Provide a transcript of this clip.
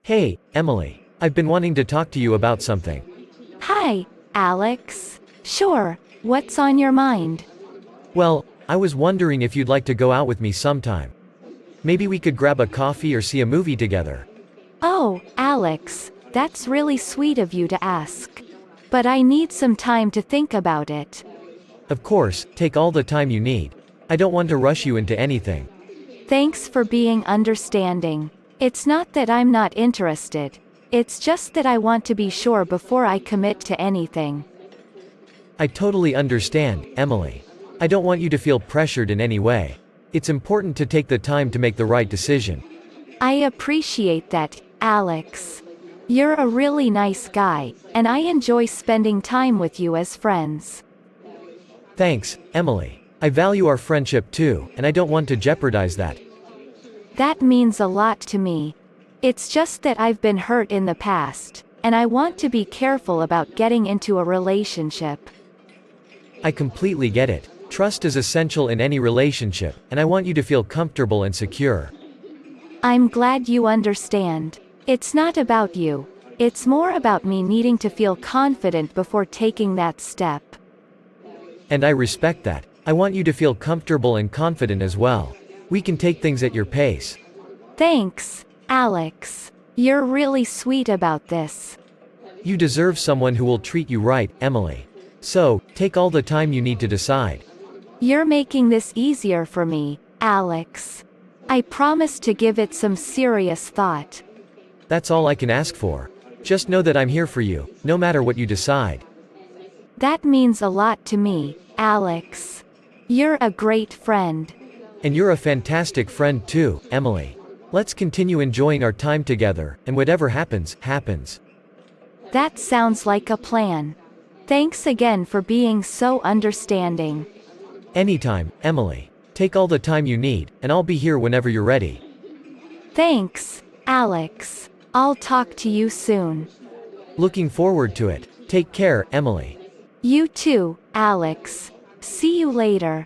Hey, Emily. I've been wanting to talk to you about something. Hi, Alex. Sure, what's on your mind? Well, I was wondering if you'd like to go out with me sometime. Maybe we could grab a coffee or see a movie together. Oh, Alex, that's really sweet of you to ask. But I need some time to think about it. Of course, take all the time you need. I don't want to rush you into anything. Thanks for being understanding. It's not that I'm not interested. It's just that I want to be sure before I commit to anything. I totally understand, Emily. I don't want you to feel pressured in any way. It's important to take the time to make the right decision. I appreciate that, Alex. You're a really nice guy, and I enjoy spending time with you as friends. Thanks, Emily. I value our friendship too, and I don't want to jeopardize that. That means a lot to me. It's just that I've been hurt in the past, and I want to be careful about getting into a relationship. I completely get it. Trust is essential in any relationship, and I want you to feel comfortable and secure. I'm glad you understand. It's not about you. It's more about me needing to feel confident before taking that step. And I respect that. I want you to feel comfortable and confident as well. We can take things at your pace. Thanks, Alex. You're really sweet about this. You deserve someone who will treat you right, Emily. So, take all the time you need to decide. You're making this easier for me, Alex. I promise to give it some serious thought. That's all I can ask for. Just know that I'm here for you, no matter what you decide. That means a lot to me, Alex. You're a great friend. And you're a fantastic friend too, Emily. Let's continue enjoying our time together, and whatever happens, happens. That sounds like a plan. Thanks again for being so understanding. Anytime, Emily. Take all the time you need, and I'll be here whenever you're ready. Thanks, Alex. I'll talk to you soon. Looking forward to it. Take care, Emily. You too, Alex. See you later.